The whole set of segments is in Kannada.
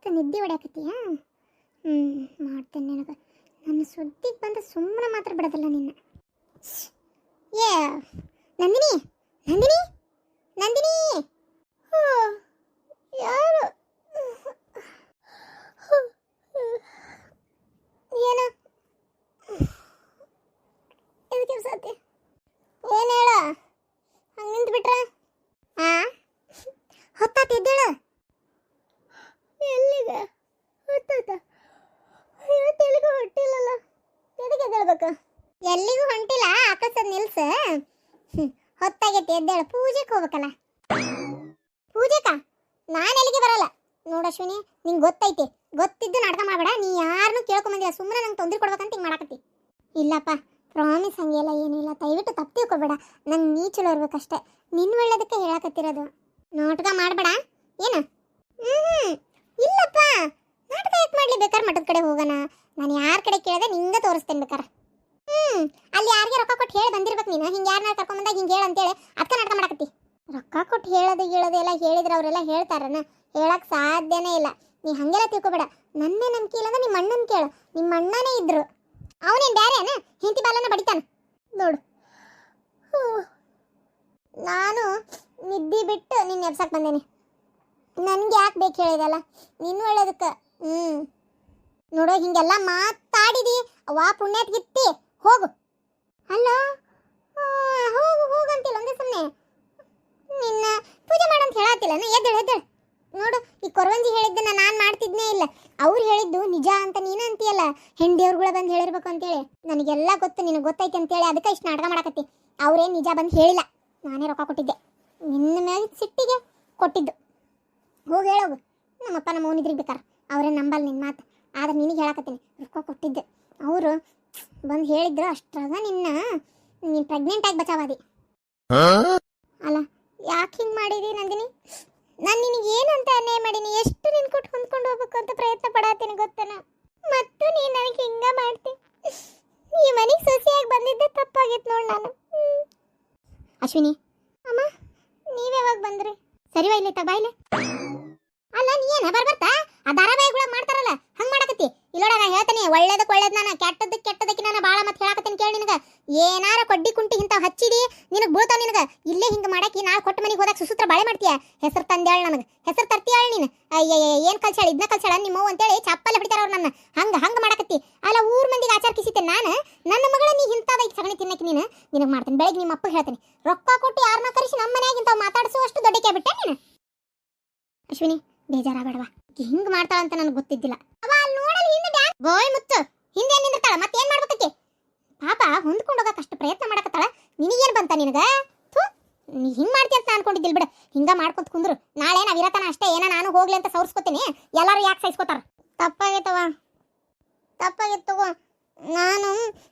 ಅಷ್ಟು ನಿದ್ದೆ ಹೊಡ್ಯಾಕತ್ತೀಯ. ಮಾಡ್ತೇನೆ ನಿನಗೆ. ನನ್ನ ಸುದ್ದಿಗೆ ಬಂದು ಸುಮ್ಮನೆ ಮಾತ್ರ ಬಿಡೋದಿಲ್ಲ ನಿನ್ನ. ಏ ನಂದಿನಿ, ನಂದಿನಿ, ನಂದಿನಿ, ಯಾರು? ಏನು ಎದಕ್ಕೆ ಸಾಧ್ಯ? ಏನು ಹೇಳ? ಹಂಗೆ ನಿಂತು ಬಿಟ್ರೆ ಹೊತ್ತಾತ ಎದ್ದೇಳು. ಎಲ್ಲಿಗೆ ಹೊತ್ತಾತ? ಇವತ್ತು ಎಲ್ಲಿಗೂ ಹೊಟ್ಟಿಲ್ಲಲ್ಲ, ಎದಕ್ಕೆ ಎದ್ದೇಳ್ಬೇಕು? ಎಲ್ಲಿಗೂ ಹೊಂಟಿಲ್ಲ, ಆಕಸದ್ ನಿಲ್ಸ. ಹೊತ್ತಾಗೈತಿ, ಎದ್ದೇಳು. ಪೂಜೆಗೆ ಹೋಗ್ಬೇಕಲ್ಲ. ಪೂಜೆಕ ನಾನು ಎಲ್ಲಿಗೆ ಬರಲ್ಲ ನೋಡು ಅಶ್ವಿನಿ, ನಿಂಗೆ ಗೊತ್ತೈತಿ. ಗೊತ್ತಿದ್ದು ನಾಟಕ ಮಾಡಬೇಡ. ನೀ ಯಾರನ್ನೂ ಕೇಳ್ಕೊಂಬಂದಿಲ್ಲ, ಸುಮ್ಮನೆ ನಂಗೆ ತೊಂದರೆ ಕೊಡ್ಬೇಕಂತ ಹಿಂಗೆ ಮಾಡಕತ್ತಿ. ಇಲ್ಲಪ್ಪ, ಪ್ರಾಮಿಸ್ ಹಂಗೆಲ್ಲ ಏನಿಲ್ಲ. ದಯವಿಟ್ಟು ತಪ್ಪು ತಿಳ್ಕೊಬೇಡ. ನಂಗೆ ನೀ ಚಲೋ ಇರ್ಬೇಕಷ್ಟೇ. ನಿನ್ನ ಒಳ್ಳೇದಕ್ಕೆ ಹೇಳಕತ್ತಿರೋದು. ನಾಟಕ ಮಾಡಬೇಡ. ಏನು? ಇಲ್ಲಪ್ಪ, ನಾಟಕ ಯಾಕೆ ಮಾಡಲಿ? ಬೇಕಾದ್ರೆ ಮಠದ ಕಡೆ ಹೋಗೋಣ. ನಾನು ಯಾರ ಕಡೆ ಕೇಳಿದೆ ನಿಂಗೆ ತೋರಿಸ್ತೇನೆ ಬೇಕಾರೆ. ಅಲ್ಲಿ ಯಾರಿಗೆ ರೊಕ್ಕ ಕೊಟ್ಟು ಹೇಳಿ ಬಂದಿರ್ಬೇಕು ನೀನು. ಹಿಂಗೆ ಯಾರನ್ನ ಕರ್ಕೊಂಬಂದಾಗ ಹಿಂಗೆ ಹೇಳು ಅಂತೇಳಿ ಅದಕ್ಕೆ ನಾಟಕ ಮಾಡಕತ್ತಿ. ರೊಕ್ಕ ಕೊಟ್ಟು ಹೇಳೋದು ಎಲ್ಲ ಹೇಳಿದ್ರೆ ಅವರೆಲ್ಲ ಹೇಳ್ತಾರನ? ಹೇಳಕ್ಕೆ ಸಾಧ್ಯನೇ ಇಲ್ಲ. ನೀ ಹಾಗೆಲ್ಲ ತಿಳ್ಕೊಬೇಡ. ನನ್ನೇ ನಂಬಿಕೆ ಇಲ್ಲ ಅಂದ್ರೆ ನಿಮ್ಮ ಅಣ್ಣನ ಕೇಳು. ನಿಮ್ಮ ಅಣ್ಣನೇ ಇದ್ರು. ಅವನೇನು ಬ್ಯಾರೇನ? ಹಿಂತಿ ಬಾಲನ ಬಡಿತಾನ ನೋಡು. ನಾನು ನಿದ್ದೆ ಬಿಟ್ಟು ನಿನ್ನ ಎಬ್ಸಕ್ಕೆ ಬಂದೇನೆ. ನನಗೆ ಯಾಕೆ ಬೇಕು ಹೇಳಿದಲ್ಲ? ನಿನ್ನ ಒಳ್ಳೇದಕ್ಕೆ. ನೋಡೋ, ಹಿಂಗೆಲ್ಲ ಮಾತಾಡಿದಿ ಅವ್ವ ಪುಣ್ಯತ್ಗಿತ್ತಿ. ಹೋಗು. ಅಲ್ಲ, ಹೋಗು ಹೋಗಂತಿಲ್ಲ ಒಂದೇ ಸುಮ್ಮನೆ. ನಿನ್ನ ಪೂಜೆ ಮಾಡಂತ ಹೇಳತ್ತಿಲ್ಲ. ಎದ್ದೇಳು ಎದ್ದೇಳು. ನೋಡು, ಈ ಕೊರವಂಜಿ ಹೇಳಿದ್ದನ್ನ ನಾನು ಮಾಡ್ತಿದ್ನೇ ಇಲ್ಲ. ಅವ್ರು ಹೇಳಿದ್ದು ನಿಜ ಅಂತ ನೀನು ಅಂತೀಯಲ್ಲ. ಹೆಂಡೇವ್ರುಗಳ ಬಂದು ಹೇಳಿರ್ಬೇಕು ಅಂತೇಳಿ. ನನಗೆಲ್ಲ ಗೊತ್ತು, ನಿನಗೆ ಗೊತ್ತೈತೆ ಅಂತೇಳಿ ಅದಕ್ಕೆ ಇಷ್ಟು ನಾಟಕ ಮಾಡಕತ್ತಿ. ಅವ್ರೇನು ನಿಜ ಬಂದು ಹೇಳಿಲ್ಲ. ನಾನೇ ರೊಕ್ಕ ಕೊಟ್ಟಿದ್ದೆ. ನಿನ್ನ ಮ್ಯಾಗ ಸಿಟ್ಟಿಗೆ ಕೊಟ್ಟಿದ್ದು. ಹೋಗಿ ಹೇಳೋಗು. ನಮ್ಮಪ್ಪ ನಮ್ಮ ಅವನಿದ್ರಿಗೆ ಬೇಕಾರೆ ಅವರೇ ನಂಬಲ್ಲ ನಿನ್ನ ಮಾತು. ಆದ್ರೆ ನಿನಗೆ ಹೇಳಕತ್ತೀನಿ, ರೊಕ್ಕ ಕೊಟ್ಟಿದ್ದೆ. ಅವರು ಬಂದು ಹೇಳಿದ್ರು. ಅಷ್ಟ್ರಾಗ ನೀನು ಪ್ರೆಗ್ನೆಂಟ್ ಆಗಿ ಬಚಾವಾದಿ. ಅಲ್ಲ, ಯಾಕೆ ಹಿಂಗೆ ಮಾಡಿದಿ ನಂದಿನಿ? ನಾನು ನಿನಗೆ ಏನಂತ ಅನ್ಯಾಯ ಮಾಡೀನಿ? ಎಷ್ಟು ನಿನ್ ಕೊಟ್ಟು ಹೊಂದ್ಕೊಂಡು ಹೋಗ್ಬೇಕು ಅಂತ ಪ್ರಯತ್ನ ಪಡತ್ತೀನಿ ಗೊತ್ತೇನ? ಮತ್ತು ನೀನು ನನಗೆ ಹಿಂಗ ಮಾಡ್ತಿ. ಈ ಮನೆಗೆ ಸೊಸೆಯಾಗಿ ಬಂದಿದ್ದೆ ತಪ್ಪಾಗಿತ್ತು ನೋಡು. ನಾನು ಅಶ್ವಿನಿ ಅಮ್ಮ, ನೀವ್ ಯಾವಾಗ ಬಂದ್ರಿ? ಸರಿ ಬಾಯಿಲೆ ಬಾಯಿಲೆ. ಅಲ್ಲ, ನೀ ಏನ ಬರ್ಬರ್ತಾ ಆ ಧಾರಾವಾಹಿಗಳ ಮಾಡ್ತಾರಲ್ಲ ಹಂಗೆ ಮಾಡಕತ್ತಿ. ಇಲ್ಲೋಡಾಗ ಹೇಳ್ತೀನಿ, ಒಳ್ಳೇದಕ್ಕೆ ಒಳ್ಳೇದು ನಾನು, ಕೆಟ್ಟದಕ್ಕೆ ನಾನು ಭಾಳ ಮತ್ತೆ ಹೇಳಕತ್ತೀನಿ ಕೇಳಿ. ನಿನಗೆ ಏನಾರ ಕೊಡ್ಡಿ ಕುಂಟಿ ಇಂಥವು ಹಚ್ಚಿದಿ ನಿನಗೆ ಬೀಳ್ತಾವ. ನಿನಗೆ ಇಲ್ಲೇ ಹಿಂಗೆ ಮಾಡಾಕಿ ನಾಳೆ ಕೊಟ್ಟ ಮನೆಗೆ ಹೋದಾಗ ಸುಸೂತ್ರ ಬಾಳೆ ಮಾಡ್ತೀಯ. ಹೆಸರು ತಂದೇಳು, ನನಗೆ ಹೆಸರು ತರ್ತೀಯಾಳ ನೀನು. ಏನು ಕಲ್ಸಾಳ? ಇದನ್ನ ಕಲ್ಸಾಳ ನಿಮ್ಮವ್ವ ಅಂತೇಳಿ ಚಪ್ಪಲ್ಲಿ ಹೊಡಿತಾರ ಅವ್ರು ನನ್ನ. ಹಂಗೆ ಮಾಡಕತ್ತಿ. ಅಲ್ಲ, ಊರ್ ಮಂದಿಗೆ ಆಚಾರ ಕಿಸಿತೇನೆ ನಾನು. ನನ್ನ ಮಗಳ ನೀ ಇಂಥದ ಈಗ ಸಗಣಿ ತಿನ್ನಕ್ಕೆ ನಿನಗೆ ಮಾಡ್ತೀನಿ. ಬೆಳಗ್ಗೆ ನಿಮ್ಮ ಅಪ್ಪ ಹೇಳ್ತೀನಿ, ರೊಕ್ಕ ಕೊಟ್ಟು ಯಾರನ್ನ ಕರೆಸಿ ನಮ್ಮ ಮನೆಯಾಗ ಇಂಥವು ಮಾತಾಡಿಸುವಷ್ಟು ದೊಡ್ಡಕ್ಕೆ ಬಿಟ್ಟೆ ನೀನು. ಅಶ್ವಿನಿ, ಬೇಜಾರಾಗಬೇಡವಾ. ಹಿಂಗೆ ಮಾಡ್ತಾಳಂತ ನನಗೆ ಗೊತ್ತಿದ್ದಿಲ್ಲ. ಅವ ಅಲ್ಲಿ ನೋಡಲಿ ಹಿಂದೆ ಬೋಯ್ ಮುತ್ತು ಹಿಂದೆ ನಿಂದಿರ್ತಾಳ. ಮತ್ತೇನು ಮಾಡ್ಬೇಕಕ್ಕೆ? ಪಾಪ ಹೊಂದ್ಕೊಂಡು ಹೋಗಕ್ಕೆ ಅಷ್ಟು ಪ್ರಯತ್ನ ಮಾಡಕತ್ತಾಳ. ನಿನಗೇನು ಬಂತ ನಿನಗೆ? ನೀ ಹಿಂಗೆ ಮಾಡ್ತೀಯ ಅಂತ ಅನ್ಕೊಂಡಿದ್ದಿಲ್ಲ ಬಿಡು. ಹಿಂಗೆ ಮಾಡ್ಕೊಂತ ಕುಂದ್ರು. ನಾಳೆ ನಾವು ಇರತನ ಅಷ್ಟೇ ಏನೋ ನಾನು ಹೋಗ್ಲಿ ಅಂತ ಸೌರ್ಸ್ಕೊತೀನಿ. ಎಲ್ಲರೂ ಯಾಕೆ ಸಹಿಸ್ಕೋತಾರ? ತಪ್ಪಾಗೈತವ, ತಪ್ಪಾಗಿತ್ತು. ನಾನು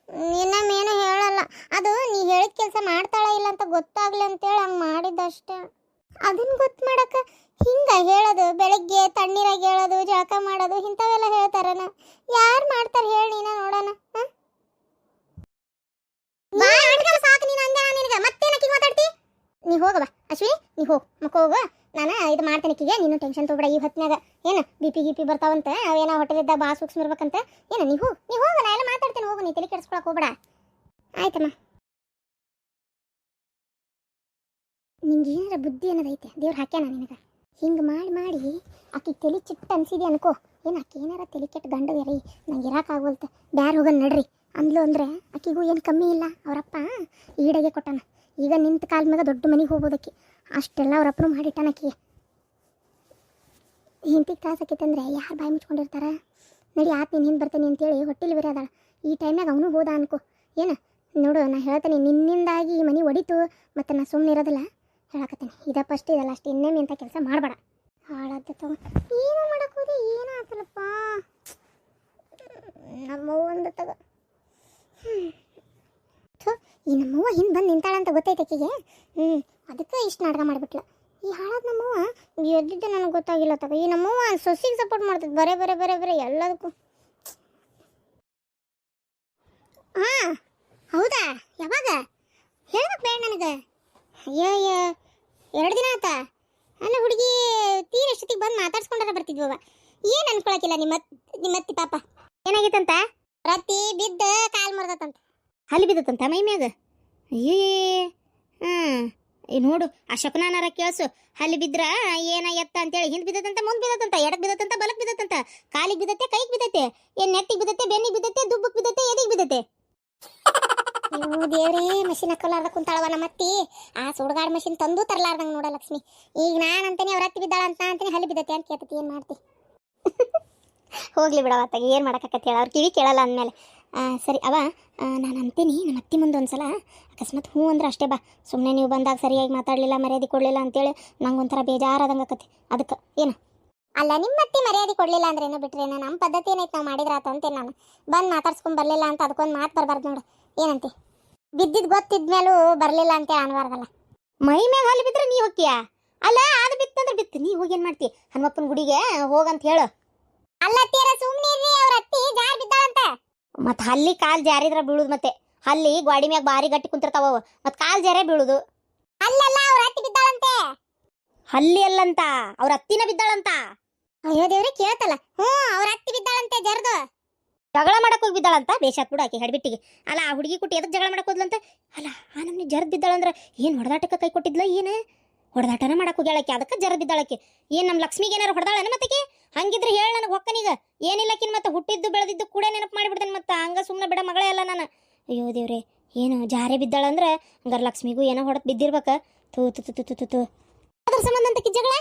ಇನ್ನೊಮ್ಮೇನು ಹೇಳಲ್ಲ. ಅದು ನೀ ಹೇಳಿದ ಕೆಲಸ ಮಾಡ್ತಾಳ ಇಲ್ಲ ಅಂತ ಗೊತ್ತಾಗ್ಲಿ ಅಂತೇಳಿ ಹಂಗೆ ಮಾಡಿದ್ದಷ್ಟೇ. ಅದನ್ನ ಗೊತ್ತು ಮಾಡಕ್ಕೆ ಹಿಂಗೆ ಹೇಳೋದು, ಬೆಳಗ್ಗೆ ತಣ್ಣೀರಾಗಿ ಹೇಳೋದು, ಜಳಕ ಮಾಡೋದು, ಇಂಥವೆಲ್ಲ ಹೇಳ್ತಾರನ? ಯಾರು ಮಾಡ್ತಾರೆ ಹೇಳಿ ನೀನ ನೋಡೋಣ. ಸಾಕು ನೀನು ಅಂದೆ. ನಿನಗೆ ಮತ್ತೇನಕ್ಕಿ ಮಾತಾಡ್ತಿ? ನೀ ಹೋಗವ ಅಶ್ವಿನಿ, ನೀ ಹೋಗು ಮಕ್ಕ ಹೋಗು. ನಾನು ಇದು ಮಾಡ್ತೇನೆ ಕಿಗೆ. ನೀನು ಟೆನ್ಷನ್ ತೊಗೊಬೇಡ. ಈ ಹೊತ್ತಿನಾಗ ಏನು ಬಿ ಪಿ ಬರ್ತಾವಂತ, ಅವೇನೋ ಹೊಟ್ಟೆಲಿದ್ದ ಬಾ ಸೂಕ್ಷ್ಮ ಇರ್ಬೇಕಂತ. ಏನು ನೀ ಹೋಗು, ನಾ ಎಲ್ಲ ಮಾತಾಡ್ತೇನೆ. ಹೋಗು, ನೀ ತಲೆ ಕೆಡಿಸ್ಕೊಳಕ್ಕೆ ಹೋಗ್ಬೇಡ. ಆಯ್ತಮ್ಮ. ನಿಂಗೆ ಏನಾರ ಬುದ್ಧಿ ಅನ್ನೋದೈತೆ ದೇವ್ರು ಹಾಕ್ಯಾನ ನಿನಗೆ. ಹಿಂಗೆ ಮಾಡಿ ಆಕಿ ತಲೆ ಚಿಟ್ಟು ಅನ್ಸಿದಿ ಅನ್ಕೋ. ಏನು ಆಕಿ ಏನಾರ ತಲೆ ಕೆಟ್ಟು ಗಂಡು ರೀ, ನಂಗೆ ಇರೋಕ್ಕಾಗೋಲ್ತ ಬ್ಯಾರ ಹೋಗೋಣ ನಡ್ರಿ ಅಂದ್ಲು ಅಂದರೆ ಆಕಿಗೂ ಏನು ಕಮ್ಮಿ ಇಲ್ಲ. ಅವರಪ್ಪ ಈಡಗೆ ಕೊಟ್ಟಾನ. ಈಗ ನಿಂತ ಕಾಲ ಮ್ಯಾಗ ದೊಡ್ಡ ಮನೆಗೆ ಹೋಗೋದಕ್ಕೆ ಅಷ್ಟೆಲ್ಲ ಅವರಪ್ಪನು ಮಾಡಿಟ್ಟಾನ. ಆಕಿಗೆ ಹಿಂತಿಗೆ ತ್ರಾಸ ಆಕೈತಂದ್ರೆ ಯಾರು ಬಾಯಿ ಮುಚ್ಕೊಂಡಿರ್ತಾರ? ನಡಿ ಆತ ನೀನು ಹಿಂದೆ ಬರ್ತೇನೆ ಅಂತೇಳಿ ಹೊಟ್ಟೆಲಿ ಬೇರೆ ಅದಾಳ. ಈ ಟೈಮ್ನಾಗ ಅವನು ಹೋದ ಅನ್ಕೋ. ಏನು ನೋಡು, ನಾ ಹೇಳ್ತೇನೆ, ನಿನ್ನಿಂದಾಗಿ ಈ ಮನೆ ಒಡಿತು. ಮತ್ತು ನಾ ಸುಮ್ಮನೆ ಇರೋದಿಲ್ಲ ಹೇಳಕತ್ತೇನೆ. ಇದಪ್ಪ ಅಷ್ಟೇ ಇದಲ್ಲ ಅಷ್ಟು ಇನ್ನೇಮಿ ಅಂತ ಕೆಲಸ ಮಾಡಬೇಡ. ಹಾಳಾದ ತಗೋ. ಏನೋ ಮಾಡಕ್ಕೆ ಹೋದೆ, ಏನೋ ಆತಲ್ಲಪ್ಪ. ನಮ್ಮವ್ವ ಒಂದು ತಗೋ. ಈ ನಮ್ಮವ್ವ ಹಿಂದೆ ಬಂದು ನಿಂತಾಳಂತ ಗೊತ್ತೈತೆ ಆಕಿಗೆ. ಅದಕ್ಕೆ ಇಷ್ಟು ನಾಟಕ ಮಾಡಿಬಿಟ್ಲ. ಈ ಹಾಳಾದ ನಮ್ಮವ್ವ ಎದ್ದಿದ್ದೆ ನನಗೆ ಗೊತ್ತಾಗಿಲ್ಲ ತಗೋ. ಈ ನಮ್ಮವ್ವ ಸೊಸಿಗೆ ಸಪೋರ್ಟ್ ಮಾಡ್ತದೆ ಬರೇ ಎಲ್ಲದಕ್ಕೂ. ಹಾಂ ಹೌದಾ? ಯಾವಾಗ ಹೇಳ್ಬೇಕು ಬೇಡ ನನಗೆ? ಅಯ್ಯೋ 2 ದಿನ ಆತ. ಅಲ್ಲ ಹುಡುಗಿ ತೀರ ಎಷ್ಟೊತ್ತಿಗೆ ಬಂದು ಮಾತಾಡ್ಸ್ಕೊಂಡ್ರೆ ಬರ್ತಿದ್ವವ. ಏನ್ ಅನ್ಕೊಳಕಿಲ್ಲ ನಿಮ್ಮತ್ತಿ ಪಾಪ ಏನಾಗಿತ್ತಂತ ರತ್ತಿ ಬಿದ್ದ ಕಾಲ್ ಮುರ್ದತಂತ ಹಲ್ಲಿ ಬಿದ್ದತಂತ ಮೈ ಮ್ಯಾಗ ಅಯ್ಯೇ ನೋಡು ಆ ಶಕುನಾನಾರ ಕೇಳ್ಸು ಹಲ್ಲಿ ಬಿದ್ರ ಏನ ಎತ್ತ ಅಂತೇಳಿ ಹಿಂದ್ ಬಿದ್ದತಂತ ಮುಂದ್ ಬಿದ್ದತಂತ ಎಡಕ್ ಬಿದ್ದತಂತ ಬಲಕ್ ಬಿದ್ದತಂತ ಕಾಲಿಗೆ ಬಿದ್ದತೆ ಕೈಗೆ ಬಿದ್ದತೆ ಏನ್ ನೆಟ್ಟಿಗೆ ಬಿದ್ದತೆ ಬೆನ್ನಿಗೆ ಬಿದ್ದತೆ ದುಬ್ಬಕ್ ಬಿದ್ದತೆ ಎದಿಗೆ ಬಿದ್ದತೆ ದೇವ್ರಿ ಮಷಿನ್ ಹಾಕೊಲಾರ್ದ ಕುಂತಾಳವ ನಮ್ಮತ್ತಿ ಆ ಸುಡ್ಗಾಡ್ ಮಷಿನ್ ತಂದು ತರಲಾರ್ದಂಗ ನೋಡ ಲಕ್ಷ್ಮಿ ಈಗ ನಾನ್ ಅಂತಾನೆ ಅವ್ರ ಹತ್ತಿ ಬಿದ್ದಾಳ ಅಂತಾನೆ ಹಲ್ಲಿ ಬಿದ್ದತೆ ಅಂತ ಕೇಳ್ತತಿ ಏನ್ ಮಾಡ್ತಿ ಹೋಗ್ಲಿ ಬಿಡವ ಅತ್ತಾಗ ಏನ್ ಮಾಡಕತ್ತಿ ಹೇಳ ಅವ್ರ ಕಿವಿ ಕೇಳಲ್ಲ ಅಂದ್ಮೇಲೆ ಸರಿ ಅವ ನಾನು ಅಂತೀನಿ ನಮ್ಮ ಅತ್ತಿ ಮುಂದೆ ಒಂದ್ಸಲ ಅಕಸ್ಮಾತ್ ಹ್ಞೂ ಅಂದ್ರೆ ಅಷ್ಟೇ ಬಾ ಸುಮ್ಮನೆ ನೀವು ಬಂದಾಗ ಸರಿಯಾಗಿ ಮಾತಾಡಲಿಲ್ಲ ಮರ್ಯಾದೆ ಕೊಡಲಿಲ್ಲ ಅಂತೇಳಿ ನಂಗೆ ಒಂಥರ ಬೇಜಾರಾದಂಗೆ ಆಕತಿ ಅದಕ್ಕೆ ಏನು ಅಲ್ಲ ನಿಮ್ಮ ಅತ್ತಿ ಮರ್ಯಾದೆ ಕೊಡಲಿಲ್ಲ ಅಂದ್ರೆ ಏನೋ ಬಿಟ್ರೆ ನಮ್ಮ ಪದ್ಧತಿ ಏನೈತೆ ನಾವು ಮಾಡಿದ್ರಾತ ಅಂತೇನೆ ನಾನು ಬಂದು ಮಾತಾಡ್ಸ್ಕೊಂಡು ಬರಲಿಲ್ಲ ಅಂತ ಅದಕ್ಕೊಂದು ಮಾತು ಬರಬಾರ್ದು ನೋಡು ಏನಂತೆ ಬಿದ್ದಿದ್ದು ಗೊತ್ತಿದ್ಮೇಲೂ ಬರಲಿಲ್ಲ ಅಂತೇಳಿ ಅನ್ಬಾರ್ದಲ್ಲ ಮೈ ಮ್ಯಾಗ ಹಲ್ಲಿ ಬಿದ್ರೆ ನೀ ಹೋಗ್ತೀಯಾ ಅಲ್ಲ ಅದು ಬಿತ್ತಂದ್ರೆ ಬಿತ್ತು ನೀ ಹೋಗಿ ಏನು ಮಾಡ್ತಿ ಹನುಮಪ್ಪನ ಗುಡಿಗೆ ಹೋಗಂತ ಹೇಳು ಅಲ್ಲ ತೀರ ಸುಮ್ಮನೆ ಅವ್ರ ಅತ್ತಿ ಜಾರ್ ಬಿದ್ದಾಳಂತ ಮತ್ ಹಲ್ಲಿ ಕಾಲ್ ಜಾರಿದ್ರ ಬೀಳುದು ಮತ್ತೆ ಹಲ್ಲಿ ಗಾಡಿ ಮ್ಯಾಗ ಬಾರಿ ಗಟ್ಟಿ ಕುಂತಿರ್ತಾವ ಮತ್ ಕಾಲ್ ಜಾರೇ ಬೀಳುದು ಅಲ್ಲಲ್ಲ ಅವ್ರ ಅತ್ತಿ ಬಿದ್ದಾಳಂತೆ ಹಲ್ಲಿ ಅಲ್ಲಂತ ಅವ್ರ ಅತ್ತಿನ ಬಿದ್ದಾಳಂತ ಅಯ್ಯೋ ದೇವ್ರಿ ಕೇಳ್ತಲ್ಲ ಅವ್ರ ಅತ್ತಿ ಬಿದ್ದಾಳಂತೆ ಜರ್ದು ಜಗಳ ಮಾಡಕ್ ಹೋಗಿ ಬಿದ್ದಾಳಂತ ಬೇಷಾತ್ ಬಿಡು ಆಕೆ ಹೆಡ್ಬಿಟ್ಟಿಗೆ ಅಲ್ಲ ಆ ಹುಡುಗಿ ಕುಟ್ಟಿ ಎದಕ್ ಜಗಳ ಮಾಡಕ್ ಹೋದ್ಲಂತ ಅಲ್ಲ ಆ ನಮ್ನಿ ಜರ್ದ್ ಬಿದ್ದಾಳಂದ್ರ ಏನ್ ಹೊಡೆದಾಟಕ್ಕೆ ಕೈ ಕೊಟ್ಟಿದ್ಲ ಏನ ಹೊಡೆದಾಟನ ಮಾಡಕ್ ಹೋಗ್ಯಾಳಕ್ಕೆ ಅದಕ್ಕೆ ಜರ್ದ್ ಬಿದ್ದಾಳಕ್ಕೆ ಏನ್ ನಮ್ ಲಕ್ಷ್ಮಿಗೆ ಏನಾರು ಹೊಡೆದಾಳನ ಮತ್ತಕ್ಕೆ ಹಂಗಿದ್ರೆ ಹೇಳ ನನಗೆ ಹೊಕ್ಕನೀಗ ಏನಿಲ್ಲಕಿನ್ ಮತ್ತೆ ಹುಟ್ಟಿದ್ದು ಬೆಳೆದಿದ್ದು ಕೂಡ ನೆನಪು ಮಾಡಿಬಿಡ್ತೇನೆ ಮತ್ತೆ ಹಂಗ ಸುಮ್ಮನೆ ಬಿಡ ಮಗಳೇ ಅಲ್ಲ ನಾನು ಅಯ್ಯೋ ದೇವ್ರೆ ಏನು ಜಾರೆ ಬಿದ್ದಾಳಂದ್ರೆ ಹಂಗಾರ ಲಕ್ಷ್ಮಿಗೂ ಏನೋ ಹೊಡೆದು ಬಿದ್ದಿರ್ಬೇಕ ತೂ ತು ತು ತು ತು ತು ಅದ್ರ ಸಂಬಂಧ ಅಂತ ಜಗಳ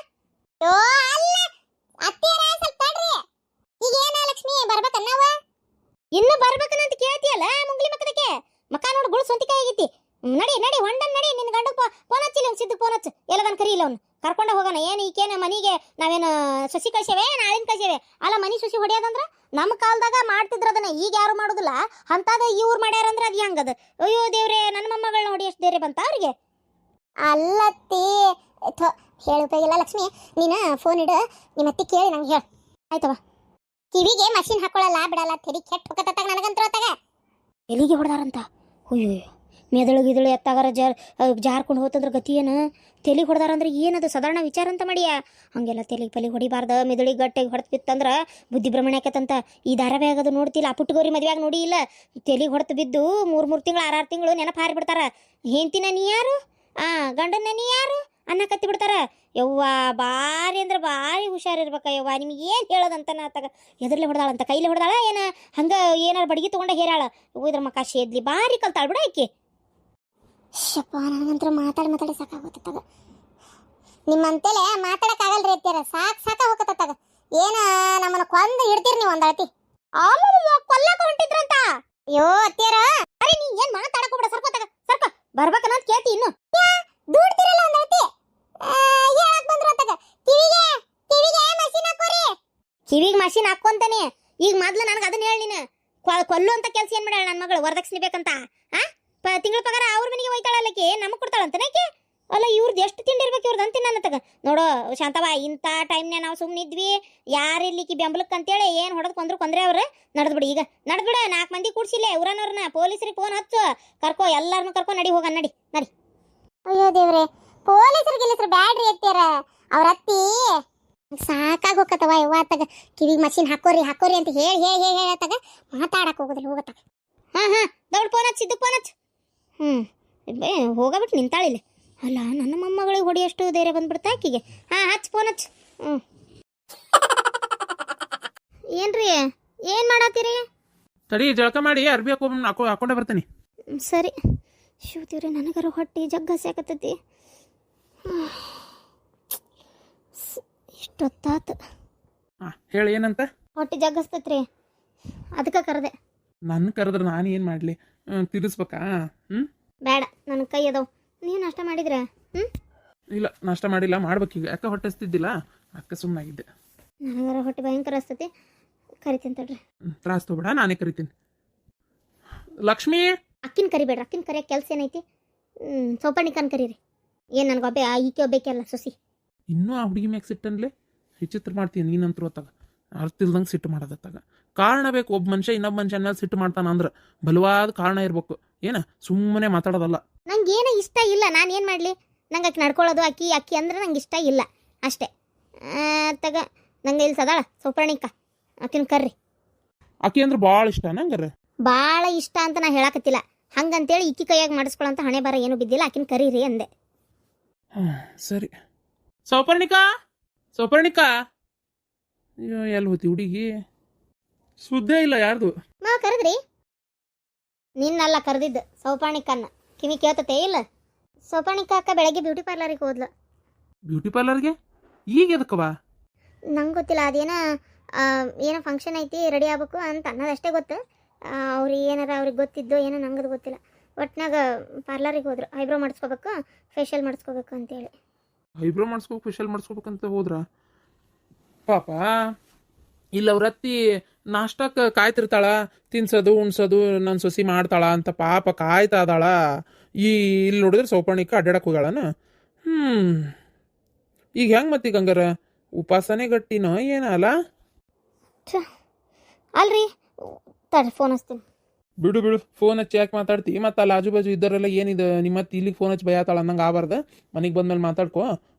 ಇನ್ನು ಬರ್ಬೇಕನ್ನಂತ ಕೇಳ್ತೀಯಲ್ಲ ಮುಂಗ್ಲಿ ಮಕ್ಕದಕ್ಕೆ ಮಕ್ಕ ನೋಡು ಗುಳು ಸ್ವಂತಿಕಾಯಿ ಆಗೈತಿ ನಡಿ ನಡಿ ಹೊಂಡನ್ ನಡಿ ನಿನ್ನ ಗಂಡ ಫೋನ್ ಹಚ್ಚಿಲ್ಲ ಅವ್ನು ಸಿದ್ದು ಫೋನ್ ಹಚ್ಚು ಎಲ್ಲದನ್ ಕರೀಲ್ಲ ಅವ್ನು ಕರ್ಕೊಂಡ ಹೋಗೋಣ ಏನು ಈಕೇನ ಮನಿಗೆ ನಾವೇನು ಸಸಿ ಕಳ್ಸೇವೆ ನಾಳಿನ ಕಳ್ಸೇವೆ ಅಲ್ಲ ಮನಿ ಸಸಿ ಹೊಡೆಯೋದಂದ್ರ ನಮ್ಮ ಕಾಲದಾಗ ಮಾಡ್ತಿದ್ರ ಅದನ್ನ ಈಗ ಯಾರು ಮಾಡುದಿಲ್ಲ ಅಂತಾದ ಇವ್ರು ಮಾಡ್ಯಾರಂದ್ರ ಅದು ಹೆಂಗದ ಅಯ್ಯೋ ದೇವ್ರೆ ನನ್ನ ಮೊಮ್ಮಗಳನ್ನ ಹೊಡಿ ಎಷ್ಟು ಧೈರ್ಯ ಬಂತ ಅವ್ರಿಗೆ ಅಲ್ಲತ್ತಿ ಹೇಳುತ್ತಾಗಿಲ್ಲ ಲಕ್ಷ್ಮಿ ನೀನು ಫೋನ್ ಇಡು ನಿಮ್ಮ ಅತ್ತಿ ಕೇಳಿ ನಂಗೆ ಹೇಳ ಆಯ್ತವ ಕಿವಿಗೆ ಮಷಿನ್ ಹಾಕೊಳ್ಳಲ್ಲ ಬಿಡಲ್ಲ ತೆರಿ ಕೆಟ್ಟ ಹೊಕ್ಕತ್ತಾಗ ನನಗಂತ್ರ ಹೊತ್ತಾಗ ಎಲ್ಲಿಗೆ ಹೊಡೆದಾರಂತ ಅಯ್ಯೋ ಮೆದಳು ಗಿದಳು ಎತ್ತಾಗಾರ ಜಾರ್ಕೊಂಡು ಹೋತಂದ್ರೆ ಗತಿ ಏನು ತೆಲಿಗೆ ಹೊಡೆದಾರಂದ್ರೆ ಏನದು ಸಾಧಾರಣ ವಿಚಾರ ಅಂತ ಮಾಡಿಯ ಹಂಗೆಲ್ಲ ತೆಲಿಗೆ ಪಲಿ ಹೊಡಿಬಾರ್ದು ಮೆದುಳಿಗೆ ಗಟ್ಟಿಗೆ ಹೊಡೆದು ಬಿತ್ತಂದ್ರೆ ಬುದ್ಧಿ ಭ್ರಮಣೆ ಆಕತ್ತಂತ ಈ ಧಾರಾವಾಹಿ ಆಗೋದು ನೋಡ್ತಿಲ್ಲ ಆ ಪುಟ್ಟಗೋರಿ ಮದುವೆಯಾಗ ನೋಡಿ ಇಲ್ಲ ತೆಲಿಗೆ ಹೊಡೆದು ಬಿದ್ದು 3 ತಿಂಗಳು 6 ತಿಂಗಳು ನೆನಪು ಹಾರಿಬಿಡ್ತಾರ ಹೆಂಡ್ತಿನ ನೀ ಯಾರು ಗಂಡನ ನೀ ಯಾರು ಅನ್ನ ಕತ್ತಿ ಬಿಡ್ತಾರ ಯವ್ವ ಭಾರಿ ಅಂದ್ರೆ ಭಾರಿ ಹುಷಾರಿರ್ಬೇಕ ಯವ್ವ ನಿಮ್ಗೆ ಏನು ಹೇಳೋದಂತ ಆತಾಗ ಎದ್ರಲ್ಲೇ ಹೊಡೆದಾಳಂತ ಕೈಲಿ ಹೊಡೆದಾಳ ಏನ ಹಂಗೆ ಏನಾರು ಬಡಗಿ ತೊಗೊಂಡ ಹೇರಾಳ ಇದ್ರ ಮಕ್ಕ ಶೇದ್ಲಿ ಭಾರಿ ಕಲ್ತಾಳ ಬಿಡ ಆಕೆ ಶಪ್ಪ ನನಗಂತ್ರ ಮಾತಾಡಿ ಸಾಕಾಗೋತತ್ತಾಗ ನಿಮ್ಮಂತೇಲೆ ಮಾತಾಡಕ್ಕಾಗಲ್ರಿ ಅತ್ಯಾರ ಸಾಕ ಹೋಗತ್ತತ್ತಾಗ ಏನ ನಮ್ಮನ್ನ ಕೊಂದು ಹಿಡ್ತೀರಿ ನೀವು ಒಂದಳತಿ ಕೊಲ್ಲಕ ಹೊಂಟಿದ್ರಂತ ಅಯ್ಯೋ ಅತ್ಯಾರ ಅರೆ ನೀ ಏನ್ ಮಾತಾಡಕ್ ಹೋಗ್ಬಿಡ ಸರ್ಕೋತಾಗ ಸರ್ಕ ಬರ್ಬೇಕನ್ನ ಕೇಳ್ತಿ ಇನ್ನು ದೂಡ್ತಿರಲ್ಲ ಒಂದಳತಿ ಹೇಳಕ್ ಬಂದ್ರು ಅತ್ತಾಗ ಕಿವಿಗೆ ಮಷಿನ್ ಹಾಕೋರಿ ಕಿವಿಗೆ ಮಷಿನ್ ಹಾಕೊಂತಾನೆ ಈಗ ಮೊದ್ಲು ನನಗೆ ಅದನ್ನ ಹೇಳಿ ನೀನು ಕೊಲ್ಲು ಅಂತ ಕೆಲಸ ಏನ್ ಮಾಡ್ಯಾಳ ನನ್ನ ಮಗಳು ವರದಕ್ಷಿಣೆ ಬೇಕಂತ ತಿಂಗಳ ಪಗಾರ ಅವ್ರ ಮನೆಗೆ ಹೋಯ್ತಾಳಲ್ಲಕ್ಕೆ ನಮಗೆ ಕೊಡ್ತಾಳಂತನೇಕೆ ಅಲ್ಲ ಇವ್ರದ್ದು ಎಷ್ಟು ತಿಂಡಿರ್ಬೇಕು ಇವ್ರದ್ದು ಅಂತೀನಿ ನನ್ನ ತಗ ನೋಡೋ ಶಾಂತವ ಇಂಥ ಟೈಮ್ನೇ ನಾವು ಸುಮ್ಮನೆ ಇದ್ವಿ ಯಾರಿರ್ಲಿಕ್ಕೆ ಬೆಂಬಲಕ್ಕೆ ಅಂತೇಳಿ ಏನು ಹೊಡೆದು ಕೊಂದ್ರೆ ಅವ್ರು ನಡೆದ್ಬಿಡಿ ಈಗ ನಡೆದ್ಬಿಡ 4 ಮಂದಿ ಕೂಡ್ಸಿಲ್ಲ ಊರನವ್ರನ್ನ ಪೊಲೀಸರಿಗೆ ಫೋನ್ ಹಚ್ಚು ಕರ್ಕೋ ಎಲ್ಲಾರನ್ನೂ ಕರ್ಕೊ ನಡಿ ಹೋಗ ನಡಿ ಅಯ್ಯೋ ದೇವ್ರೆ ಪೊಲೀಸರಿಗೆ ಬ್ಯಾಡ್ರಿ ಅತ್ಯಾರ ಅವ್ರ ಅತ್ತಿ ಸಾಕಾಗಿ ಹೋಗತ್ತವ ಇವತ್ತಾಗ ಕಿವಿಗೆ ಮಷಿನ್ ಹಾಕೋರಿ ಅಂತ ಹೇಳಿ ಹೇಳತ್ತಾಗ ಮಾತಾಡಕ್ ಹೋಗೋದಿಲ್ಲ ಹೋಗತ್ತಾಗ ದೌಡ್ ಫೋನ್ ಹಚ್ಚಿದ್ದು ಫೋನ್ ಹಚ್ಚು ಹೋಗಬಿಟ್ಟು ನಿಂತಾಳಿಲ್ಲ ಅಲ್ಲ ನನ್ನ ಮೊಮ್ಮಗಳಿಗೆ ಹೊಡಿಯಷ್ಟು ಧೈರ್ಯ ಬಂದ್ಬಿಡ್ತಾ ಆಕಿಗೆ ಹಚ್ಚು ಫೋನ್ ಹಚ್ಚು ಏನ್ರಿ ಏನ್ ಮಾಡತ್ತೀರಿ ತಡಿ ಜಳಕ ಮಾಡಿ ಅರ್ಬಿ ಹಾಕೊಂಡೆ ಬರ್ತೀನಿ ಸರಿ ಶಿವತಿವ್ರಿ ನನಗರ ಹೊಟ್ಟಿ ಜಗ್ಗಸಾಕತ್ತೈತಿ ಇಷ್ಟೊತ್ತಾತ ಹೇಳಿ ಏನಂತ ಹೊಟ್ಟಿ ಜಗ್ಗಸ್ತೈತ್ರಿ ಅದಕ್ಕೆ ಕರೆದೆ ನನ್ನ ಕರೆದ್ರೆ ನಾನು ಏನು ಮಾಡಲಿ ತಿರ್ಸ್ಬೇಕಾ ಬೇಡ ನನ್ನ ಕೈ ಅದಾವ ನೀವು ನಾಷ್ಟ ಮಾಡಿದ್ರ ಇಲ್ಲ ನಾಷ್ಟ ಮಾಡಿಲ್ಲ ಮಾಡ್ಬೇಕೀಗ ಯಾಕೆ ಹೊಟ್ಟೆ ಹಸ್ತಿದ್ದಿಲ್ಲ ಅಕ್ಕ ಸುಮ್ಮನಾಗಿದ್ದೆ ನನಗರ ಹೊಟ್ಟೆ ಭಯಂಕರ ಹಸ್ತೈತಿ ಕರಿತೀನಿ ತಡ್ರಿ ತ್ರಾಸ ತಗೋಬೇಡ ನಾನೇ ಕರಿತೀನಿ ಲಕ್ಷ್ಮಿ ಅಕ್ಕಿನ ಕರಿಬೇಡ್ರಿ ಅಕ್ಕಿನ ಕರಿಯೋಕೆ ಕೆಲಸ ಏನೈತಿ ಸೋಪಣಿಕನ್ ಕರೀರಿ ಏನು ನನಗೆ ಈಕೆ ಒಬ್ಬೇಕಲ್ಲ ಸೊಸಿ ಇನ್ನೂ ಆ ಹುಡುಗಿ ಮ್ಯಾಗ ಸಿಟ್ಟನ್ಲೆ ವಿಚಿತ್ರ ಮಾಡ್ತೀನಿ ನೀನಂತರೂ ಹೊತ್ತಾಗ ಅರ್ಥ ಇಲ್ದಂಗೆ ಸಿಟ್ಟು ಮಾಡೋದತ್ತಾಗ ಕಾರಣ ಬೇಕು ಒಬ್ಬ ಮನುಷ್ಯ ಇನ್ನೊಬ್ಬ ಮನುಷ್ಯ ಮೇಲೆ ಸಿಟ್ಟು ಮಾಡ್ತಾನ ಅಂದ್ರೆ ಬಲವಾದ ಕಾರಣ ಇರ್ಬೇಕು ಏನ ಸುಮ್ಮನೆ ಮಾತಾಡೋದಲ್ಲ ನಂಗೆ ಏನೋ ಇಷ್ಟ ಇಲ್ಲ ನಾನು ಏನು ಮಾಡಲಿ ನಂಗೆ ಆಕೆ ನಡ್ಕೊಳ್ಳೋದು ಅಕ್ಕಿ ಅಂದ್ರೆ ನಂಗೆ ಇಷ್ಟ ಇಲ್ಲ ಅಷ್ಟೇ ತಗ ನಂಗೆ ಇಲ್ಲಿ ಸದಾಳ ಸೌಪರ್ಣಿಕ ಆಕಿನ ಕರ್ರಿ. ಆಕಿ ಅಂದ್ರೆ ಭಾಳ ಇಷ್ಟ ನಂಗಾರ. ಭಾಳ ಇಷ್ಟ ಅಂತ ನಾ ಹೇಳಕತ್ತಿಲ್ಲ, ಹಂಗಂತೇಳಿ ಇಕ್ಕಿ ಕೈಯಾಗ ಮಾಡಿಸ್ಕೊಳ್ಳೋಂಥ ಹಣೆ ಬರ ಏನು ಬಿದ್ದಿಲ್ಲ, ಆಕಿನ ಕರೀರಿ ಅಂದೆ. ಸರಿ. ಸೌಪರ್ಣಿಕಾ ಸೌಪರ್ಣಿಕಾ, ಅಯ್ಯೋ ಎಲ್ಲಿ ಹೋತಿ ಹುಡುಗಿ? ಸುದ್ದೇ ಇಲ್ಲ ಯಾರ್ದು. ಮಾವ ಕರೆದ್ರಿ? ನಿನ್ನಲ್ಲ ಕರೆದಿದ್ದು, ಸೌಪರ್ಣಿಕನ್ನ. ಕಿವಿ ಕೇಳ್ತತೆ ಇಲ್ಲ? ಸೌಪರ್ಣಿಕ ಅಕ್ಕ ಬೆಳಗ್ಗೆ ಬ್ಯೂಟಿ ಪಾರ್ಲರಿಗೆ ಹೋದ್ಲು. ಬ್ಯೂಟಿ ಪಾರ್ಲರ್ಗೆ ಈಗ ಎದಕ್ಕವಾ? ನಂಗೆ ಗೊತ್ತಿಲ್ಲ, ಅದೇನೋ ಏನೋ ಫಂಕ್ಷನ್ ಐತಿ, ರೆಡಿ ಆಗ್ಬೇಕು ಅಂತ ಅನ್ನೋದಷ್ಟೇ ಗೊತ್ತು. ಅವ್ರಿಗೆ ಏನಾರ ಅವ್ರಿಗೆ ಗೊತ್ತಿದ್ದು ಏನೋ ನಂಗದು ಗೊತ್ತಿಲ್ಲ. ಒಟ್ನಾಗ ಪಾರ್ಲರಿಗೆ ಹೋದ್ರು, ಐಬ್ರೋ ಮಾಡಿಸ್ಕೋಬೇಕು, ಫೇಶಿಯಲ್ ಮಾಡಿಸ್ಕೋಬೇಕು ಅಂತೇಳಿ. ಐಬ್ರೋ ಮಾಡಿಸ್ಕೋಬೇಕು, ಫೇಶಿಯಲ್ ಮಾಡಿಸ್ಕೋಬೇಕಂತ ಹೋದ್ರ ಪಾಪ. ಇಲ್ಲ ಅವ್ರ ಅತ್ತಿ ನಾಷ್ಟಕ್ಕೆ ಕಾಯ್ತಿರ್ತಾಳ, ತಿನ್ಸೋದು ಉಣ್ಸೋದು ನನ್ನ ಸೊಸಿ ಮಾಡ್ತಾಳ ಅಂತ ಪಾಪ ಕಾಯ್ತಾ ಅದಾಳ. ಇಲ್ಲಿ ನೋಡಿದ್ರೆ ಸೌಪರ್ಣಿಕ ಅಡ್ಡಾಡಕ್ಕೆ ಹೋಗ್ಯಾಳನ. ಈಗ ಹೆಂಗೆ ಮತ್ತೀಗ ಹಂಗಾರ ಉಪಾಸನೆ ಗಟ್ಟಿನೋ ಏನಲ್ಲ? ಅಲ್ರಿ ತಡ್ರಿ ಫೋನ್ ಹಚ್ತೀನಿ. ಬಿಡು ಫೋನ್ ಹಚ್ಚಿ ಯಾಕೆ ಮಾತಾಡ್ತಿ? ಮತ್ತೆ ಅಲ್ಲಿ ಆಜು ಬಾಜು ಇದ್ದರೆಲ್ಲ ಏನಿದೆ ನಿಮ್ಮ ಮತ್ತೆ ಇಲ್ಲಿಗೆ ಫೋನ್ ಹಚ್ಚಿ ಬೈತಾಳ ಅನ್ನಂಗೆ ಆಗಬಾರ್ದು. ಮನೆಗೆ ಬಂದ್ಮೇಲೆ ಮಾತಾಡ್ಕೊ.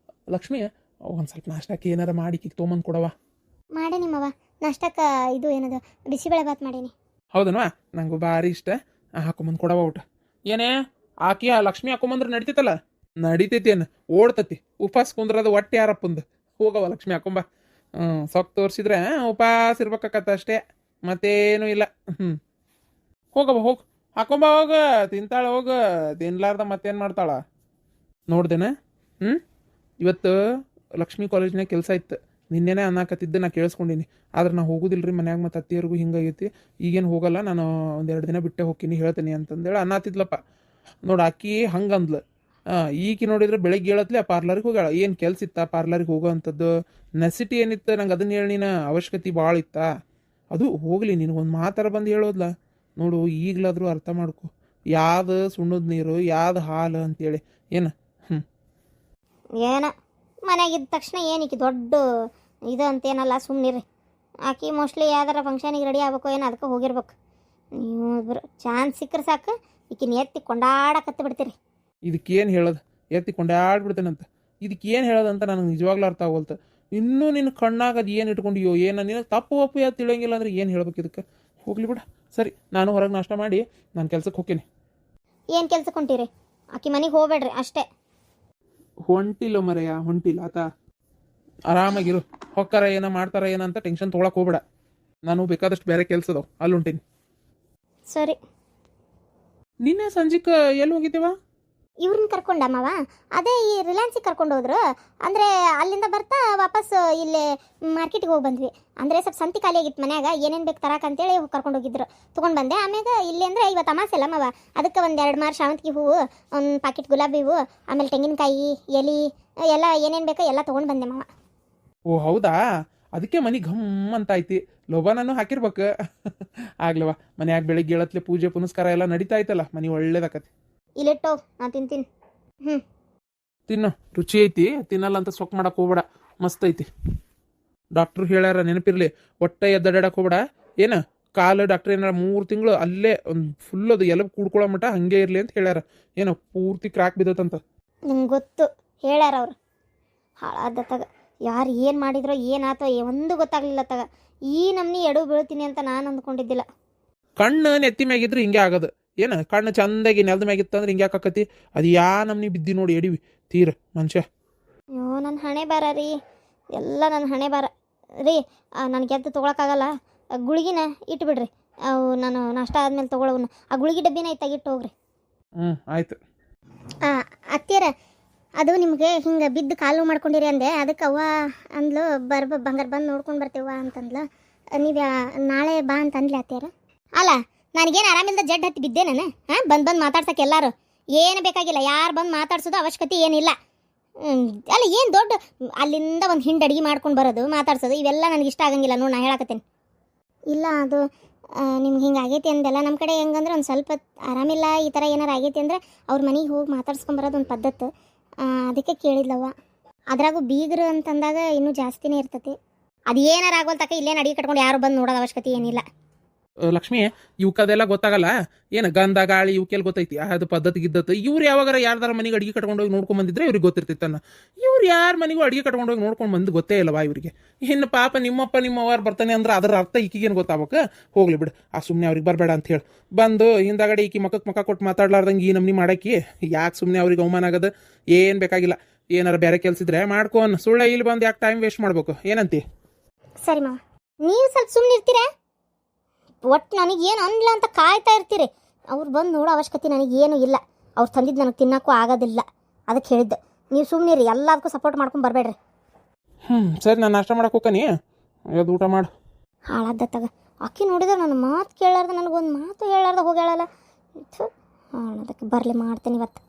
ಲಕ್ಷ್ಮಿ ಒಂದು ಸ್ವಲ್ಪ ನಾಷ್ಟಕ್ಕೆ ಏನಾರ ಮಾಡಿ ಕಿಕ್ ತೊಗೊಂಬಂದು ಕೊಡವ. ಮಾಡೇ ನಿಮ್ಮವ ನಾಷ್ಟಕ್ಕೆ ಇದು ಏನದು ಬಿಸಿಬೇಳೆ ಭಾತ್ ಮಾಡೀನಿ. ಹೌದನ್ವಾ? ನಂಗೆ ಭಾರಿ ಇಷ್ಟ. ಹಾಕೊಂಬಂದು ಕೊಡವ ಊಟ. ಏನೇ ಆಕಿ ಆ ಲಕ್ಷ್ಮಿ ಹಾಕೊಂಬಂದ್ರೆ ನಡಿತೈತಲ್ಲ? ನಡಿತೈತಿ ಏನು ಓಡ್ತತಿ. ಉಪವಾಸ ಕುಂದ್ರದ ಹೊಟ್ಟೆ ಯಾರಪ್ಪಂದು. ಹೋಗವ ಲಕ್ಷ್ಮಿ ಹಾಕೊಂಬ. ಸೊಕ್ಕ ತೋರಿಸಿದ್ರೆ ಉಪವಾಸ ಇರ್ಬೇಕಾಕತ್ತ ಅಷ್ಟೇ, ಮತ್ತೇನು ಇಲ್ಲ. ಹೋಗವ ಹೋಗು, ಹಾಕೊಂಬ ಹೋಗ. ತಿಂತಾಳ ಹೋಗ, ತಿನ್ಲಾರ್ದ ಮತ್ತೇನು ಮಾಡ್ತಾಳ ನೋಡ್ದೇನ? ಇವತ್ತು ಲಕ್ಷ್ಮಿ ಕಾಲೇಜ್ನಾಗ ಕೆಲಸ ಇತ್ತು. ನಿನ್ನೆನೇ ಅನ್ನಕತ್ತಿದ್ದೆ, ನಾ ಕೇಳಿಸ್ಕೊಂಡಿನಿ. ಆದ್ರೆ ನಾ ಹೋಗುದಿಲ್ರಿ ಮನ್ಯಾಗ, ಮತ್ತು ಅತ್ತಿಯವ್ರಿಗೂ ಹಿಂಗಾಗೈತಿ. ಈಗೇನು ಹೋಗಲ್ಲ, ನಾನು ಒಂದೆರಡು ದಿನ ಬಿಟ್ಟೆ ಹೋಗ್ತೀನಿ ಹೇಳ್ತೀನಿ ಅಂತಂದೇಳಿ ಅನ್ನತ್ತಿದ್ಲಪ್ಪ. ನೋಡಿ ಆಕಿ ಹಂಗಂದ್ಲು. ಈಕಿ ನೋಡಿದ್ರೆ ಬೆಳಗ್ಗೆ ಹೇಳತ್ಲೆ ಆ ಪಾರ್ಲರ್ಗೆ ಹೋಗ್ಯಾಳ. ಏನು ಕೆಲ್ಸ ಇತ್ತ ಪಾರ್ಲರ್ಗೆ ಹೋಗೋ ಅಂಥದ್ದು? ನೆಸಿಟಿ ಏನಿತ್ತು ನಂಗೆ ಅದನ್ನ ಹೇಳಿ, ನೀನು ಅವಶ್ಯಕತೆ ಭಾಳ ಇತ್ತ. ಅದು ಹೋಗಲಿ, ನಿನಗೊಂದು ಮಾತಾರ ಬಂದು ಹೇಳೋದ್ಲ ನೋಡು. ಈಗಲಾದರೂ ಅರ್ಥ ಮಾಡ್ಕೊ, ಯಾವ್ದು ಸುಣ್ಣದ ನೀರು ಯಾವ್ದು ಹಾಲು ಅಂತೇಳಿ. ಏನು ಏನ ಮನೆಯಾಗಿದ್ದ ತಕ್ಷಣ ಏನೀಕಿ ದೊಡ್ಡ ಇದು ಅಂತೇನಲ್ಲ, ಸುಮ್ಮನಿರಿ. ಆಕಿ ಮೋಸ್ಟ್ಲಿ ಯಾವ್ದಾರ ಫಂಕ್ಷನಿಗೆ ರೆಡಿ ಆಗ್ಬೇಕು ಏನೋ, ಅದಕ್ಕೆ ಹೋಗಿರ್ಬೇಕು. ನೀವು ಇಬ್ಬರು ಚಾನ್ಸ್ ಸಿಕ್ಕರೆ ಸಾಕು ಈಕಿನ ಎತ್ತಿ ಕೊಂಡಾಡಕತ್ತಿ ಬಿಡ್ತೀರಿ. ಇದಕ್ಕೇನು ಹೇಳೋದು? ಎತ್ತಿ ಕೊಂಡಾಡ್ಬಿಡ್ತೇನಂತ. ಇದಕ್ಕೇನು ಹೇಳೋದಂತ ನನಗೆ ನಿಜವಾಗ್ಲೂ ಅರ್ಥ ಆಗೋಲ್ತು. ಇನ್ನೂ ನಿನ್ನ ಕಣ್ಣಾಗ ಅದು ಏನು ಇಟ್ಕೊಂಡಿಯೋ ಏನು, ನೀನು ತಪ್ಪು ಒಪ್ಪು ಯಾವ್ದು ತಿಳಿಯಂಗಿಲ್ಲ ಅಂದ್ರೆ ಏನು ಹೇಳ್ಬೇಕು ಇದಕ್ಕೆ? ಹೋಗ್ಲಿ ಬಿಡ. ಸರಿ, ನಾನು ಹೊರಗೆ ನಾಷ್ಟ ಮಾಡಿ ನಾನು ಕೆಲ್ಸಕ್ಕೆ ಹೋಗ್ತೀನಿ. ಏನು ಕೆಲ್ಸಕ್ಕೆ ಹೊಂಟೀರಿ? ಆಕಿ ಮನೆಗೆ ಹೋಗ್ಬೇಡ್ರಿ ಅಷ್ಟೇ. ಹೊಂಟಿಲ್ಲ ಮರೆಯ, ಹೊಂಟಿಲ್ಲ ಆತ. ಆರಾಮಾಗಿರು. ಹೊಕ್ಕಾರ ಏನೋ ಮಾಡ್ತಾರ ಏನಂತ ಟೆನ್ಷನ್ ತೊಗೊಳಕ್ಕೆ ಹೋಗ್ಬೇಡ. ನಾನು ಬೇಕಾದಷ್ಟು ಬೇರೆ ಕೆಲಸ ಅದಾವ, ಅಲ್ಲಿ ಹೊಂಟೀನಿ. ಸರಿ. ನಿನ್ನೆ ಸಂಜೆಗೆ ಎಲ್ಲಿ ಹೋಗಿದ್ದೀವ? ಇವ್ರನ್ನ ಕರ್ಕೊಂಡಮ್ಮವ ಅದೇ ಈ ರಿಲಯನ್ಸಿಗೆ ಕರ್ಕೊಂಡು ಹೋದ್ರು. ಅಂದರೆ ಅಲ್ಲಿಂದ ಬರ್ತಾ ವಾಪಸ್ ಇಲ್ಲೇ ಮಾರ್ಕೆಟಿಗೆ ಹೋಗಿ ಬಂದ್ವಿ. ಅಂದರೆ ಸ್ವಲ್ಪ ಸಂತಿ ಖಾಲಿ ಆಗಿತ್ತು ಮನ್ಯಾಗ, ಏನೇನು ಬೇಕು ತರಕಂತೇಳಿ ಕರ್ಕೊಂಡು ಹೋಗಿದ್ರು, ತೊಗೊಂಡು ಬಂದೆ. ಆಮ್ಯಾಗ ಇಲ್ಲಿ ಅಂದರೆ ಇವತ್ತು ಅಮಾಸೆ ಅಲ್ಲ ಮವ, ಅದಕ್ಕೆ ಒಂದು 2 ಮಾರು ಶಾವಂತಿಗೆ ಹೂವು, ಒಂದು ಪಾಕೆಟ್ ಗುಲಾಬಿ ಹೂವು, ಆಮೇಲೆ ತೆಂಗಿನಕಾಯಿ ಎಲೆ ಎಲ್ಲ ಏನೇನು ಬೇಕೋ ಎಲ್ಲ ತೊಗೊಂಡು ಬಂದೆ ಮವ. ಓ ಹೌದಾ? ಅದಕ್ಕೆ ಮನೆ ಘಮ್ ಅಂತ ಐತಿ. ಲೋಬಾನೂ ಹಾಕಿರ್ಬೇಕು. ಆಗ್ಲವ ಮನ್ಯಾಗ ಬೆಳಿಗ್ಗೆ ಹೇಳತ್ಲೆ ಪೂಜೆ ಪುನಸ್ಕಾರ ಎಲ್ಲ ನಡೀತಾ ಐತಲ್ಲ, ಮನೆ ಒಳ್ಳೇದಾಕತಿ. ಇಲ್ಲಿಟ್ಟು ನಾನು ತಿಂತೀನಿ. ತಿನ್ನು, ರುಚಿ ಐತಿ. ತಿನ್ನಲ್ಲ ಅಂತ ಸೊಕ್ ಮಾಡಕ್ಕೆ ಹೋಗ್ಬೇಡ, ಮಸ್ತ್ ಐತಿ. ಡಾಕ್ಟ್ರು ಹೇಳ್ಯಾರ ನೆನಪಿರ್ಲಿ, ಹೊಟ್ಟೆ ಎದ್ದಡಕ್ಕೆ ಹೋಗ್ಬೇಡ. ಏನು ಕಾಲು ಡಾಕ್ಟ್ರ್ ಏನಾರ 3 ತಿಂಗಳು ಅಲ್ಲೇ ಒಂದು ಫುಲ್ ಅದು ಎಲ್ಲ ಕೂಡ್ಕೊಳ್ಳೋ ಮಟ್ಟ ಹಂಗೆ ಇರಲಿ ಅಂತ ಹೇಳ್ಯಾರ. ಏನೋ ಪೂರ್ತಿ ಕ್ರ್ಯಾಕ್ ಬಿದ್ದತ್ತಂತ. ನಿಮ್ಗೆ ಗೊತ್ತು ಹೇಳ್ಯಾರ ಅವ್ರು. ಹಾಳಾದ ತಗ, ಯಾರು ಏನು ಮಾಡಿದ್ರೋ ಏನಾತೋ ಒಂದು ಗೊತ್ತಾಗ್ಲಿಲ್ಲ ತಗ. ಈ ನಮ್ನಿ ಎಡು ಬೀಳ್ತೀನಿ ಅಂತ ನಾನು ಅಂದ್ಕೊಂಡಿದ್ದಿಲ್ಲ. ಕಣ್ಣು ನೆತ್ತಿ ಮ್ಯಾಗಿದ್ರೆ ಹಿಂಗೆ ಆಗೋದು. ಏನು ಕಣ್ಣು ಚಂದಾಗಿ ನೆಲದ ಮ್ಯಾಗಿತ್ತು ಅಂದ್ರೆ ಹಿಂಗೆ ಆಕತಿ. ಅದು ಯಾ ನಮ್ನಿ ಬಿದ್ದಿ ನೋಡಿ ಎಡಿವಿ ತೀರ ಮನುಷ್ಯ. ಅಯ್ಯೋ ನನ್ನ ಹಣೆ ಬಾರ ರೀ, ಎಲ್ಲ ನನ್ನ ಹಣೆ ಬಾರ ರೀ. ನನಗೆ ಎದ್ದು ತೊಗೊಳಕ್ಕಾಗಲ್ಲ. ಗುಳಿಗಿನ ಇಟ್ಬಿಡ್ರಿ, ಅವು ನಾನು ನಾಷ್ಟ ಆದ್ಮೇಲೆ ತೊಗೊಳವನ್ನ. ಆ ಗುಳಿಗೆ ಡಬ್ಬಿನ ಇತ್ತಾಗಿಟ್ಟು ಹೋಗ್ರಿ. ಆಯ್ತು. ಅತ್ತಿಯರ ಅದು ನಿಮಗೆ ಹಿಂಗೆ ಬಿದ್ದು ಕಾಲು ಮಾಡ್ಕೊಂಡಿರಿ ಅಂದೆ, ಅದಕ್ಕೆ ಅವ್ವ ಅಂದ್ಲು ಬಂಗಾರ ಬಂದು ನೋಡ್ಕೊಂಡು ಬರ್ತೀವ ಅಂತಂದ್ಲು. ನೀವು ನಾಳೆ ಬಾ ಅಂತ ಅಂದ್ಲಿ ಅತ್ತಿಯರ. ಅಲ್ಲ ನನಗೇನು ಆರಾಮಿಲ್ದ ಜಡ್ ಹತ್ತಿ ಬಿದ್ದೆ ನಾನು. ಬಂದು ಮಾತಾಡ್ಸಕ್ಕೆ ಎಲ್ಲರೂ ಏನು ಬೇಕಾಗಿಲ್ಲ, ಯಾರು ಬಂದು ಮಾತಾಡ್ಸೋದು ಅವಶ್ಯಕತೆ ಏನಿಲ್ಲ. ಅಲ್ಲ ಏನು ದೊಡ್ಡ ಅಲ್ಲಿಂದ ಒಂದು ಹಿಂಡು ಅಡುಗೆ ಮಾಡ್ಕೊಂಡು ಬರೋದು ಮಾತಾಡ್ಸೋದು ಇವೆಲ್ಲ ನನಗೆ ಇಷ್ಟ ಆಗಂಗಿಲ್ಲ ನೋಡಿ. ನಾ ಹೇಳಕತ್ತೇನೆ ಇಲ್ಲ, ಅದು ನಿಮ್ಗೆ ಹಿಂಗೆ ಆಗೈತಿ ಅಂದೆಲ್ಲ. ನಮ್ಮ ಕಡೆ ಹೆಂಗಂದ್ರೆ ಒಂದು ಸ್ವಲ್ಪ ಆರಾಮಿಲ್ಲ ಈ ಥರ ಏನಾರು ಆಗೈತಿ ಅಂದ್ರೆ ಅವ್ರ ಮನೆಗೆ ಹೋಗಿ ಮಾತಾಡ್ಸ್ಕೊಂಬರೋದು ಒಂದು ಪದ್ಧತಿ. ಅದಕ್ಕೆ ಕೇಳಿದ್ಲವ್ವ. ಅದ್ರಾಗೂ ಬೀಗರು ಅಂತಂದಾಗ ಇನ್ನೂ ಜಾಸ್ತಿನೇ ಇರ್ತೈತಿ. ಅದು ಏನಾರು ಆಗೋಲ್ ತಕ್ಕ ಇಲ್ಲೇನು ಅಡಿಗೆ ಕಟ್ಕೊಂಡು ಯಾರು ಬಂದು ನೋಡೋದು ಅವಶ್ಯಕತೆ ಏನಿಲ್ಲ. ಲಕ್ಷ್ಮಿ ಇವಕ್ಕದೆಲ್ಲ ಗೊತ್ತಾಗಲ್ಲ ಏನು ಗಂಧ ಗಾಳಿ ಇವಕ್ಕೆಲ್ಲ ಗೊತ್ತೈತಿ ಅದು ಪದ್ಧತಿ ಗಿದ್ದತ್ತು ಇವ್ರು ಯಾವಾಗಾರ ಯಾರ್ದಾರ ಮನೆಗೆ ಅಡಿಗೆ ಕಟ್ಕೊಂಡೋಗಿ ನೋಡ್ಕೊಂಡ್ ಬಂದಿದ್ರೆ ಇವ್ರಿಗೆ ಗೊತ್ತಿರ್ತಿತ್ತನ್ನ ಇವ್ರು ಯಾರ ಮನೆಗೂ ಅಡಿಗೆ ಕಟ್ಕೊಂಡೋಗಿ ನೋಡ್ಕೊಂಡು ಬಂದು ಗೊತ್ತೇ ಇಲ್ಲವಾ ಇವರಿಗೆ ಇನ್ನು ಪಾಪ ನಿಮ್ಮಪ್ಪ ನಿಮ್ಮವ್ರು ಬರ್ತಾನೆ ಅಂದ್ರೆ ಅದರ ಅರ್ಥ ಈಕಿಗೇನು ಗೊತ್ತಾಗಬೇಕು ಹೋಗ್ಲಿ ಬಿಡು ಆ ಸುಮ್ಮನೆ ಅವ್ರಿಗೆ ಬರಬೇಡ ಅಂತ ಹೇಳಿ ಬಂದು ಹಿಂದಾಗಡೆ ಈಕಿ ಮಕ್ಕಕ್ಕೆ ಮಕ್ಕ ಕೊಟ್ಟು ಮಾತಾಡ್ಲಾರ್ದಂಗೆ ಈ ನಮ್ನಿ ಮಾಡಾಕಿ ಯಾಕೆ ಸುಮ್ಮನೆ ಅವ್ರಿಗೆ ಅವಮಾನ ಆಗೋದು ಏನು ಬೇಕಾಗಿಲ್ಲ ಏನಾರ ಬೇರೆ ಕೆಲ್ಸಿದ್ರೆ ಮಾಡ್ಕೊನ್ ಸುಳ್ಳ ಇಲ್ಲಿ ಬಂದು ಯಾಕೆ ಟೈಮ್ ವೇಸ್ಟ್ ಮಾಡ್ಬೇಕು ಏನಂತಿ ಸರಿ ಮಾವ ನೀವು ಸ್ವಲ್ಪ ಸುಮ್ಮನೆ ಇರ್ತೀರಾ ಒಟ್ಟು ನನಗೇನು ಅನ್ಲ ಅಂತ ಕಾಯ್ತಾ ಇರ್ತೀರಿ ಅವ್ರು ಬಂದು ನೋಡೋ ಅವಶ್ಯಕತೆ ನನಗೇನು ಇಲ್ಲ ಅವ್ರು ತಂದಿದ್ದು ನನಗೆ ತಿನ್ನೋಕ್ಕೂ ಆಗೋದಿಲ್ಲ ಅದಕ್ಕೆ ಹೇಳಿದ್ದೆ ನೀವು ಸುಮ್ಮನೆ ರೀ ಎಲ್ಲದಕ್ಕೂ ಸಪೋರ್ಟ್ ಮಾಡ್ಕೊಂಡು ಬರಬೇಡ್ರಿ ಸರಿ ನಾನು ನಾಷ್ಟ ಮಾಡಕ್ಕೆ ಹೋಗ್ತೀನಿ ಅದು ಊಟ ಮಾಡು ಹಾಳಾದ್ದತ್ತಾಗ ಅಕ್ಕಿ ನೋಡಿದ್ರೆ ನನ್ನ ಮಾತು ಕೇಳಾರ್ದ ನನಗೊಂದು ಮಾತು ಹೇಳಾರ್ದ ಹೋಗ್ಯಾಳಲ್ಲ ಅದಕ್ಕೆ ಬರಲಿ ಮಾಡ್ತೀನಿ ಇವತ್ತು